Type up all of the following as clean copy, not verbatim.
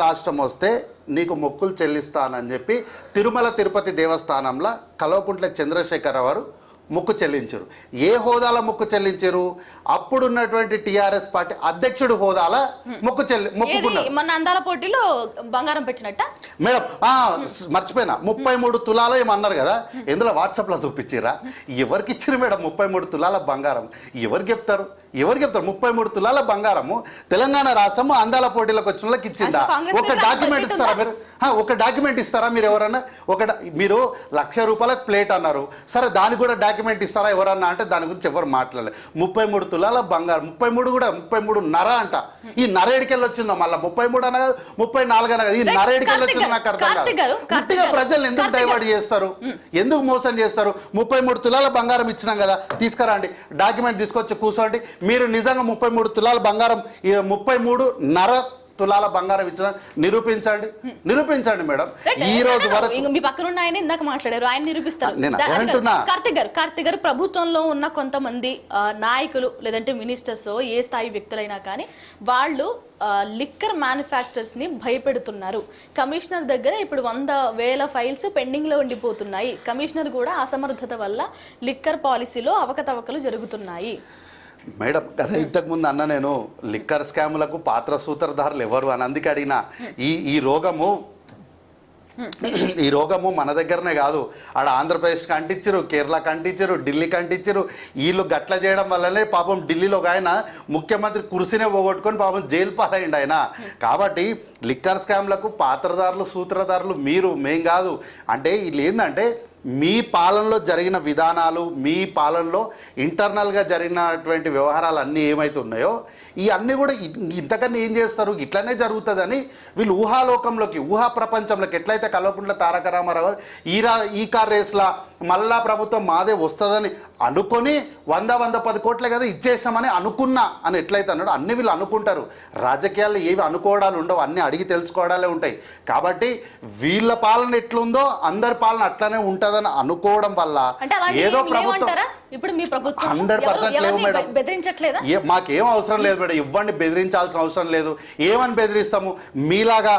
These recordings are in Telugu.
రాష్ట్రం వస్తే నీకు మొక్కులు చెల్లిస్తానని చెప్పి తిరుమల తిరుపతి దేవస్థానంలో కల్వకుంట్ల చంద్రశేఖర్ వారు మొక్కు చెల్లించారు. ఏ హోదాల మొక్కు చెల్లించారు? అప్పుడున్నటువంటి టీఆర్ఎస్ పార్టీ అధ్యక్షుడు హోదాల మొక్కుకున్నారు. మన అందాల పోటీలో బంగారం పెట్టినట్ట మేడం మర్చిపోయినా 33 తులాలు ఏమన్నారు కదా, ఎందులో వాట్సాప్లో చూపించారా? ఎవరికి ఇచ్చారు మేడం 33 తులాల బంగారం? ఎవరికి చెప్తారు? 33 తులాల బంగారము తెలంగాణ రాష్ట్రము అందాల పోటీలకు వచ్చిన వాళ్ళకి ఇచ్చిందా? ఒక డాక్యుమెంట్ ఇస్తారా మీరు? ఒక డాక్యుమెంట్ ఇస్తారా మీరు? ఎవరన్నా మీరు ₹1,00,000 ప్లేట్ అన్నారు, సరే దానికి కూడా డాక్యుమెంట్ ఇస్తారా ఎవరన్నా అంటే దాని గురించి ఎవరు మాట్లాడలేదు. 33 తులాల బంగారం, 33.5 అంట. ఈ నరేడికెళ్ళి వచ్చిందో మళ్ళీ 33 అనగా 34 అనగా ఈ నరేడికెళ్ళి వచ్చిందో నాకు అర్థం కాదు. గట్టిగా ప్రజలు ఎందుకు డైవర్ట్ చేస్తారు? ఎందుకు మోసం చేస్తారు? 33 తులాల బంగారం ఇచ్చినాం కదా, తీసుకురండి డాక్యుమెంట్ తీసుకొచ్చి కూర్చోండి. మీరు నిజంగా 33 తులాల బంగారం 33.5 తులాల బంగారం ఇచ్చిన నిరూపించండి మేడం. ఈ రోజు వరకు మీ పక్కన ఉన్న ఆయన ఇందాక మాట్లాడారు, ఆయన నిరూపిస్తారు. కార్తిక్ గారు ప్రభుత్వంలో ఉన్న కొంతమంది నాయకులు లేదంటే మినిస్టర్స్ ఏ స్థాయి వ్యక్తులైనా కానీ వాళ్ళు లిక్కర్ మ్యానుఫ్యాక్చరర్స్ ని భయపెడుతున్నారు. కమిషనర్ దగ్గర ఇప్పుడు 100,000 ఫైల్స్ పెండింగ్ లో ఉండిపోతున్నాయి. కమిషనర్ కూడా అసమర్థత వల్ల లిక్కర్ పాలసీలో అవకతవకలు జరుగుతున్నాయి. మేడం కదా ఇంతకుముందు అన్న నేను లిక్కర్ స్కాములకు పాత్ర సూత్రధారులు ఎవరు అని అందుకే అడిగిన. ఈ రోగము మన దగ్గరనే కాదు, ఆడ ఆంధ్రప్రదేశ్కి అంటించారు, కేరళకి అంటించారు, ఢిల్లీకి అంటించారు. వీళ్ళు గట్ల చేయడం వల్లనే పాపం ఢిల్లీలో ఒక ఆయన ముఖ్యమంత్రి కుర్సీనే పోగొట్టుకొని పాపం జైలు పాలైండు ఆయన. కాబట్టి లిక్కర్ స్కామ్లకు పాత్రదారులు సూత్రధారులు మేం కాదు. అంటే వీళ్ళు ఏంటంటే మీ పాలనలో జరిగిన విధానాలు, మీ పాలనలో ఇంటర్నల్గా జరిగినటువంటి వ్యవహారాలు అన్నీ ఏమైతే ఉన్నాయో ఈ అన్నీ కూడా ఇంతకన్నా ఏం చేస్తారు, ఇట్లనే జరుగుతుందని వీళ్ళు ఊహాలోకంలోకి ఊహా ప్రపంచంలోకి ఎట్లయితే కల్వకుంట్ల తారక రామారావు ఈ కార్ రేస్లా మళ్ళా ప్రభుత్వం మాదే వస్తుందని అనుకొని 100-110 కోట్లే కదా ఇచ్చేసినామని అనుకున్నా అని ఎట్లయితే అన్నాడు అన్ని వీళ్ళు అనుకుంటారు. రాజకీయాల్లో ఏవి అనుకోవడాలు ఉండవు, అన్నీ అడిగి తెలుసుకోవడాలే ఉంటాయి. కాబట్టి వీళ్ళ పాలన ఎట్లుందో అందరి పాలన అట్లనే ఉంటుందని అనుకోవడం వల్ల ఏదో ప్రభుత్వం 100% లేవు మేడం. మాకేం అవసరం లేదు మేడం, ఇవ్వండి, బెదిరించాల్సిన అవసరం లేదు. ఏమని బెదిరిస్తాము? మీలాగా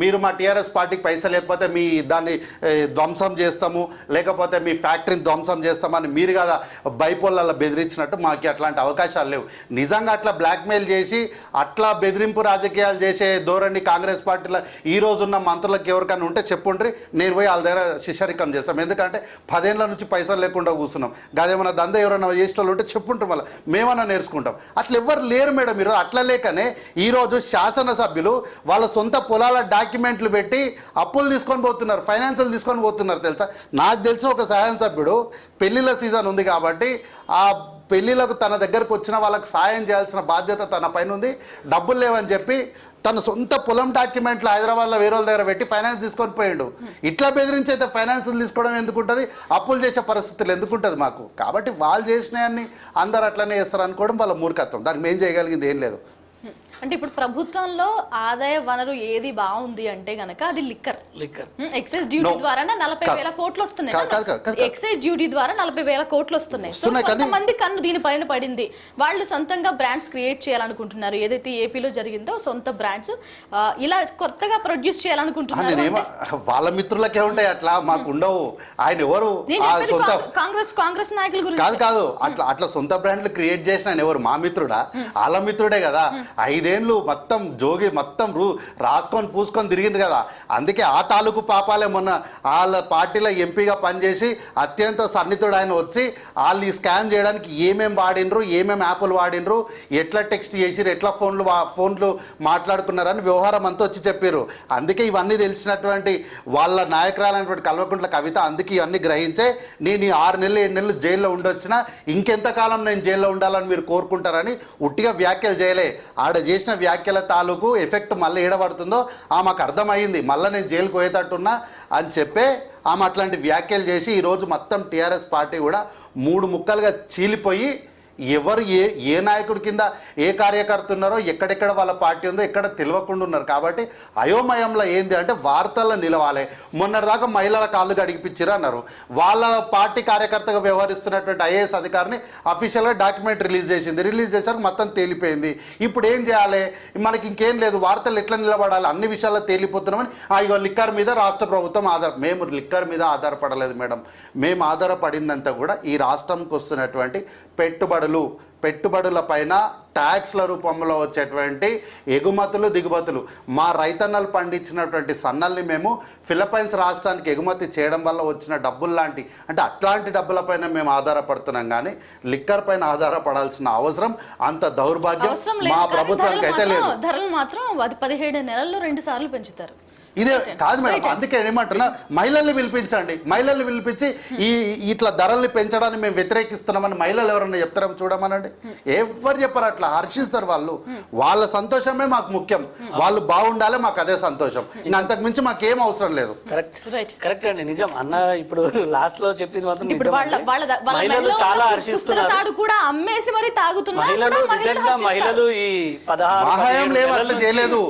మీరు మా టీఆర్ఎస్ పార్టీకి పైసలు లేకపోతే మీ దాన్ని ధ్వంసం చేస్తాము, లేకపోతే మీ ఫ్యాక్టరీని ధ్వంసం చేస్తామని మీరు కదా బైపోళ్ళలో బెదిరించినట్టు మాకు అట్లాంటి అవకాశాలు లేవు. నిజంగా అట్లా బ్లాక్మెయిల్ చేసి అట్లా బెదిరింపు రాజకీయాలు చేసే ధోరణి కాంగ్రెస్ పార్టీలో ఈ రోజున్న మంత్రులకు ఎవరికైనా ఉంటే చెప్పుండ్రి, నేను పోయి వాళ్ళ దగ్గర శిష్యరికం చేస్తాం. ఎందుకంటే 10 ఏళ్ల నుంచి పైసలు లేకుండా కూర్చున్నాం, అదేమన్నా దంద ఎవరైనా చేసేటోళ్ళు ఉంటే చెప్పుంటాం, వల్ల మేమన్నా నేర్చుకుంటాం. అట్లా ఎవరు లేరు మేడం. మీరు అట్లా లేకనే ఈరోజు శాసనసభ్యులు వాళ్ళ సొంత పొలాల డాక్యుమెంట్లు పెట్టి అప్పులు తీసుకొని పోతున్నారు, ఫైనాన్షియల్ తీసుకొని పోతున్నారు. తెలుసా, నాకు తెలిసిన ఒక శాసనసభ్యుడు పెళ్లిళ్ళ సీజన్ ఉంది కాబట్టి ఆ పెళ్లిలకు తన దగ్గరకు వచ్చిన వాళ్ళకి సాయం చేయాల్సిన బాధ్యత తన పైన ఉంది, డబ్బులు లేవని చెప్పి తన సొంత పొలం డాక్యుమెంట్లు హైదరాబాద్లో వేరే వాళ్ళ దగ్గర పెట్టి ఫైనాన్స్ తీసుకొని పోయిండు. ఇట్లా బెదిరించి అయితే ఫైనాన్సులు తీసుకోవడం ఎందుకుంటుంది, అప్పులు చేసే పరిస్థితులు ఎందుకుంటుంది మాకు? కాబట్టి వాళ్ళు చేసినవన్నీ అందరు అట్లనే చేస్తారు అనుకోవడం వాళ్ళ మూర్ఖత్వం. దానికి మేము చేయగలిగింది ఏం లేదు. అంటే ఇప్పుడు ప్రభుత్వంలో ఆదాయ వనరు ఏది బాగుంది అంటే గనక అది లిక్కర్. ఎక్సైజ్ డ్యూటీ ద్వారా 40,000 కోట్లు వస్తున్నాయి. ఎక్సైజ్ డ్యూటీ ద్వారా 40,000 కోట్లు వస్తున్నాయి. కొంతమంది కన్ను దీనిపైన పడింది. వాళ్ళు సొంతంగా బ్రాండ్స్ క్రియేట్ చేయాలనుకుంటున్నారు. ఏదైతే ఏపీలో జరిగిందో సొంత బ్రాండ్స్ ఇలా కొత్తగా ప్రొడ్యూస్ చేయాలనుకుంటున్నారు. వాళ్ళ మిత్రులకే ఉంటాయి, అట్లా మాకు ఉండవు. ఆయన ఎవరు? కాంగ్రెస్ నాయకుల గురించి కాదు. అట్లా సొంత బ్రాండ్లు క్రియేట్ చేసిన ఆయన ఎవరు? మా మిత్రుడా? వాళ్ళ మిత్రుడే కదా. 5 ఏళ్ళు మొత్తం జోగి మొత్తం రాసుకొని పూసుకొని తిరిగింది కదా. అందుకే ఆ తాలూకు పాపాలే మొన్న వాళ్ళ పార్టీలో ఎంపీగా పనిచేసి అత్యంత సన్నిహితుడు ఆయన వచ్చి వాళ్ళు ఈ స్కామ్ చేయడానికి ఏమేమి వాడినరు, ఏమేమి యాప్లు వాడినరు, ఎట్లా టెక్స్ట్ చేసిరు, ఎట్లా ఫోన్లు మాట్లాడుకున్నారని వ్యవహారం అంతా వచ్చి చెప్పారు. అందుకే ఇవన్నీ తెలిసినటువంటి వాళ్ళ నాయకురాలైనటువంటి కల్వకుంట్ల కవిత అందుకే ఇవన్నీ గ్రహించే నేను 6 నెలలు 7 నెలలు జైల్లో ఉండొచ్చినా ఇంకెంతకాలం నేను జైల్లో ఉండాలని మీరు కోరుకుంటారని ఉట్టిగా వ్యాఖ్యలు చేయలే. ఆడ చేసిన వ్యాఖ్యల తాలూకు ఎఫెక్ట్ మళ్ళీ ఏడబడుతుందో ఆమెకు అర్థమైంది. మళ్ళీ నేను జైలుకు పోయేటట్టున్నా అని చెప్పే ఆమె అట్లాంటి వ్యాఖ్యలు చేసి ఈరోజు మొత్తం టీఆర్ఎస్ పార్టీ కూడా 3 ముక్కలుగా చీలిపోయి ఎవరు ఏ నాయకుడి కింద ఏ కార్యకర్త ఉన్నారో ఎక్కడెక్కడ వాళ్ళ పార్టీ ఉందో ఎక్కడ తెలియకుండా ఉన్నారు. కాబట్టి అయోమయంలో ఏంది అంటే వార్తల్లో నిలవాలి. మొన్నటిదాకా మహిళల కాళ్ళు గడిగిపించారు అన్నారు. వాళ్ళ పార్టీ కార్యకర్తగా వ్యవహరిస్తున్నటువంటి ఐఏఎస్ అధికారిని అఫీషియల్గా డాక్యుమెంట్ రిలీజ్ చేశారు, మొత్తం తేలిపోయింది. ఇప్పుడు ఏం చేయాలి? మనకి ఇంకేం లేదు, వార్తలు ఎట్లా నిలబడాలి, అన్ని విషయాల్లో తేలిపోతున్నామని ఇగో లిక్కర్ మీద రాష్ట్ర ప్రభుత్వం మేము లిక్కర్ మీద ఆధారపడలేదు మేడం. మేము ఆధారపడిందంతా కూడా ఈ రాష్ట్రంకి వస్తున్నటువంటి పెట్టుబడుల పైన ట్యాక్స్ల రూపంలో వచ్చేటువంటి ఎగుమతులు దిగుమతులు. మా రైతన్నలు పండించినటువంటి సన్నల్ని మేము ఫిలిప్పైన్స్ రాష్ట్రానికి ఎగుమతి చేయడం వల్ల వచ్చిన డబ్బులు లాంటి, అంటే అట్లాంటి డబ్బులపైన మేము ఆధారపడుతున్నాం. కానీ లిక్కర్ పైన ఆధారపడాల్సిన అవసరం, అంత దౌర్భాగ్యం మా ప్రభుత్వానికి అయితే లేదు. ధరలు మాత్రం 17 నెలల్లో 2 సార్లు పెంచుతారు. ఇదే కాదు మేడం, అందుకే ఏమంటున్నా, మహిళల్ని పిలిపించండి. మహిళల్ని పిలిపించి ఇట్లా ధరల్ని పెంచడాన్ని మేము వ్యతిరేకిస్తున్నామని మహిళలు ఎవరన్నా చెప్తారని చూడమనండి. ఎవరు చెప్పారు? అట్లా హర్షిస్తారు వాళ్ళు. వాళ్ళ సంతోషమే మాకు ముఖ్యం, వాళ్ళు బాగుండాలి, మాకు అదే సంతోషం. అంతకు మించి మాకేం అవసరం లేదు. కరెక్ట్ అండి, నిజం. అన్న ఇప్పుడు లాస్ట్ లో చెప్పింది మాత్రం మహిళలు చాలా హర్షిస్తున్నారు కూడా, అమ్మేసి మరి తాగుతున్నారు మహిళలు. ఈ 16 మా హయాంలో ఏం అట్లా చేయలేదు.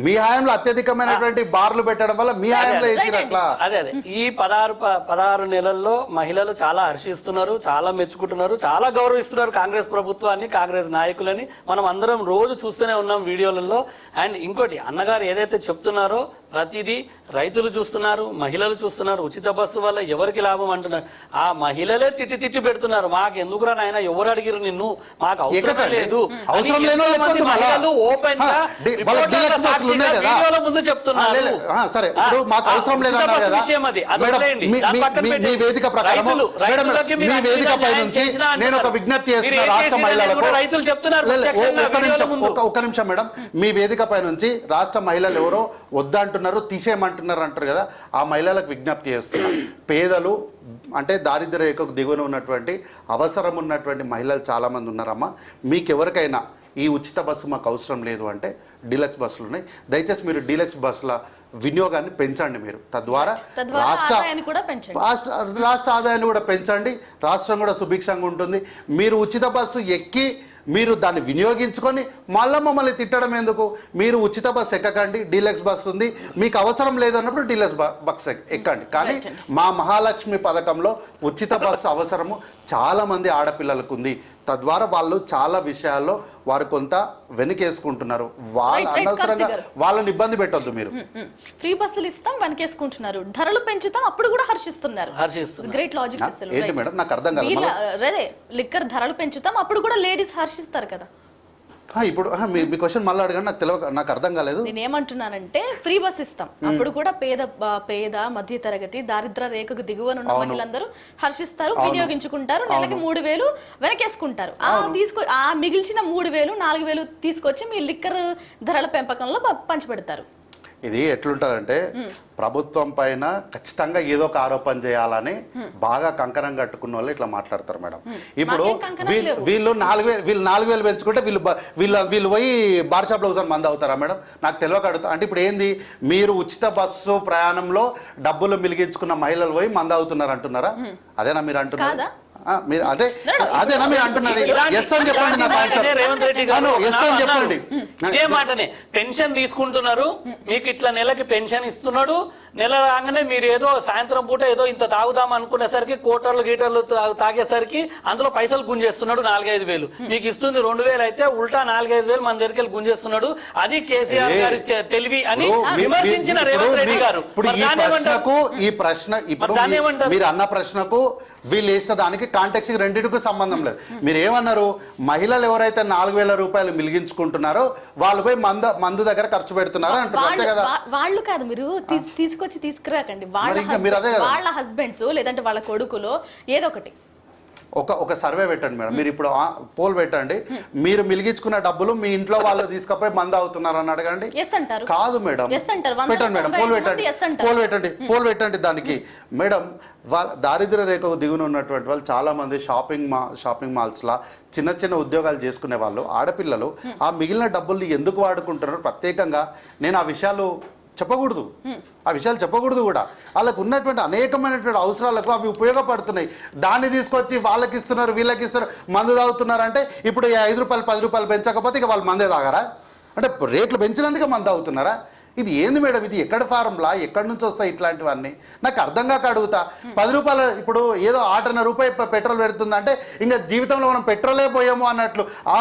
మీ హయాంలో అత్యధికమైనటువంటి బార్లు పెట్టడం వల్ల మీ హయాంలో అట్లా. అదే ఈ 16 నెలల్లో మహిళలు చాలా హర్షిస్తున్నారు, చాలా మెచ్చుకుంటున్నారు, చాలా గౌరవిస్తున్నారు కాంగ్రెస్ ప్రభుత్వాన్ని, కాంగ్రెస్ నాయకులని. మనం అందరం రోజు చూస్తూనే ఉన్నాం వీడియోలలో. అండ్ ఇంకోటి, అన్నగారు ఏదైతే చెప్తున్నారో ప్రతిదీ రైతులు చూస్తున్నారు, మహిళలు చూస్తున్నారు. ఉచిత బస్సు వల్ల ఎవరికి లాభం అంటున్నారు. ఆ మహిళలే తిట్టి పెడుతున్నారు. మాకు ఎందుకురా నాయన, ఎవరు అడిగిరు నిన్ను, మాకు అవసరం లేదు. మహిళలు ఓపెన్ గా ముందు చెప్తున్నారు. సరే, ఇప్పుడు మాకు అవసరం లేదన్నారు కదా, మీ వేదిక ప్రకారం మీ వేదికపై నుంచి నేను ఒక విజ్ఞప్తి చేస్తున్నా రాష్ట్ర మహిళలకు. రైతులు చెప్తున్నారు, ఒక్క నిమిషం మేడం. మీ వేదికపై నుంచి రాష్ట్ర మహిళలు ఎవరో వద్దంటున్నారు, తీసేయమంటున్నారు అంటారు కదా, ఆ మహిళలకు విజ్ఞప్తి చేస్తున్నారు. పేదలు అంటే దారిద్ర్య రేఖకు దిగువన ఉన్నటువంటి అవసరం ఉన్నటువంటి మహిళలు చాలామంది ఉన్నారమ్మా. మీకు ఎవరికైనా ఈ ఉచిత బస్సు మాకు అవసరం లేదు అంటే డీలక్స్ బస్సులు ఉన్నాయి. దయచేసి మీరు డీలక్స్ బస్సుల వినియోగాన్ని పెంచండి. మీరు తద్వారా రాష్ట్ర ఆదాయాన్ని కూడా పెంచండి. రాష్ట్రం కూడా సుభిక్షంగా ఉంటుంది. మీరు ఉచిత బస్సు ఎక్కి మీరు దాన్ని వినియోగించుకొని మళ్ళీ మమ్మల్ని తిట్టడం ఎందుకు? మీరు ఉచిత బస్సు ఎక్కకండి, డీలక్స్ బస్సు ఉంది. మీకు అవసరం లేదన్నప్పుడు డీలక్స్ బస్సు ఎక్కండి. కానీ మా మహాలక్ష్మి పథకంలో ఉచిత బస్సు అవసరము చాలామంది ఆడపిల్లలకు ఉంది. తద్వారా వాళ్ళు చాలా విషయాల్లో వారు కొంత వెనకేసుకుంటున్నారు. వాళ్ళు అనవసరంగా వాళ్ళని ఇబ్బంది పెట్టొద్దు. మీరు ఫ్రీ బస్సులు ఇస్తాం, వెనకేసుకుంటున్నారు. ధరలు పెంచుతాం, అప్పుడు కూడా హర్షిస్తున్నారు. Great logic. ఏంటి మేడం, నాకు అర్థం కాలేదు. అదే లిక్కర్ ధరలు పెంచుతాం, అప్పుడు కూడా లేడీస్ హర్షిస్తారు కదా. ఇప్పుడు మీ క్వశ్చన్ మళ్ళీ అడగండి, నాకు అర్థం కాలేదు. నేను ఏమంటున్నానంటే, ఫ్రీ బస్ ఇస్తాం, అప్పుడు కూడా పేద మధ్య తరగతి దారిద్ర రేఖకు దిగువన ఉన్న మహిళలందరూ హర్షిస్తారు, వినియోగించుకుంటారు. నెలకి 3,000 వెనకేసుకుంటారు. ఆ మిగిల్చిన 3,000 4,000 తీసుకొచ్చి మీ లిక్కర్ ధరల పెంపకంలో పంచిపెడతారు. ఇది ఎట్లుంటదంటే, ప్రభుత్వం పైన ఖచ్చితంగా ఏదో ఒక ఆరోపణ చేయాలని బాగా కంకణం కట్టుకున్న వాళ్ళు ఇట్లా మాట్లాడతారు మేడం. ఇప్పుడు వీళ్ళు 4,000 పెంచుకుంటే వీళ్ళు పోయి బార్ షాప్లో ఒకసారి మంది అవుతారా మేడం? నాకు తెలియక అడుగుతా. అంటే ఇప్పుడు ఏంది, మీరు ఉచిత బస్సు ప్రయాణంలో డబ్బులు మిలిగించుకున్న మహిళలు పోయి మంది అవుతున్నారు అంటున్నారా? అదేనా మీరు అంటున్నారు? అదేనా మీరు అంటున్నది? ఎస్ అని చెప్పండి. చెప్పండి. ఇదే మాటనే. పెన్షన్ తీసుకుంటున్నారు, మీకు ఇట్లా నెలకి పెన్షన్ ఇస్తున్నాడు. నెల రాగానే మీరు ఏదో సాయంత్రం పూట ఏదో ఇంత తాగుదాం అనుకునేసరికి గీటర్లు తాగేసరికి అందులో పైసలు గుంజేస్తున్నాడు 4-5 మీకు ఇస్తుంది 2,000 అయితే ఉల్టా 4-5 మన దగ్గరికి వెళ్ళి గుంజేస్తున్నాడు. అది కేసీఆర్ గారి తెలివి అని విమర్శించిన రేవంత్ రెడ్డి గారు. ఈ ప్రశ్న ఇప్పుడు మీరు అన్న ప్రశ్నకు వీళ్ళు వేసిన దానికి కాంటెక్స్ట్ రెండింటికి సంబంధం లేదు. మీరు ఏమన్నారు? మహిళలు ఎవరైతే 4,000 రూపాయలు మిలిగించుకుంటున్నారో వాళ్ళు పోయి మందు దగ్గర ఖర్చు పెడుతున్నారు అంటారు. అంతే కదా? వాళ్ళు కాదు, మీరు తీసుకురాకండి. వాళ్ళ హస్బెండ్స్ లేదంటే వాళ్ళ కొడుకులో ఏదో ఒకటి ఒక సర్వే పెట్టండి మేడం. మీరు ఇప్పుడు పోల్ పెట్టండి, మీరు మిలిగించుకున్న డబ్బులు మీ ఇంట్లో వాళ్ళు తీసుకుపోయి మంద అవుతున్నారు అని అడగండి. కాదు మేడం, పెట్టండి మేడం, పోల్ పెట్టండి దానికి. మేడం, దారిద్ర్య రేఖకు దిగున ఉన్నటువంటి వాళ్ళు చాలా మంది షాపింగ్ మాల్స్లా చిన్న ఉద్యోగాలు చేసుకునే వాళ్ళు ఆడపిల్లలు ఆ మిగిలిన డబ్బుల్ని ఎందుకు వాడుకుంటున్నారు ప్రత్యేకంగా నేను ఆ విషయాలు చెప్పకూడదు, ఆ విషయాలు చెప్పకూడదు కూడా. వాళ్ళకు ఉన్నటువంటి అనేకమైనటువంటి అవసరాలకు అవి ఉపయోగపడుతున్నాయి. దాన్ని తీసుకొచ్చి వాళ్ళకి ఇస్తున్నారు, వీళ్ళకి ఇస్తున్నారు, మందు తాగుతున్నారు అంటే ఇప్పుడు 5 రూపాయలు 10 రూపాయలు పెంచకపోతే ఇక వాళ్ళు మందే తాగారా? అంటే రేట్లు పెంచినందుకే మందు తాగుతున్నారా? ఇది ఏంది మేడం? ఇది ఎక్కడ ఫార్ములా? ఎక్కడి నుంచి వస్తాయి ఇట్లాంటివన్నీ? నాకు అర్థం కాక అడుగుతా. 10 రూపాయలు ఇప్పుడు ఏదో 1.5 రూపాయి పెట్రోల్ పెడుతుందంటే ఇంకా జీవితంలో మనం పెట్రోలే పోయాము అన్నట్లు. ఆ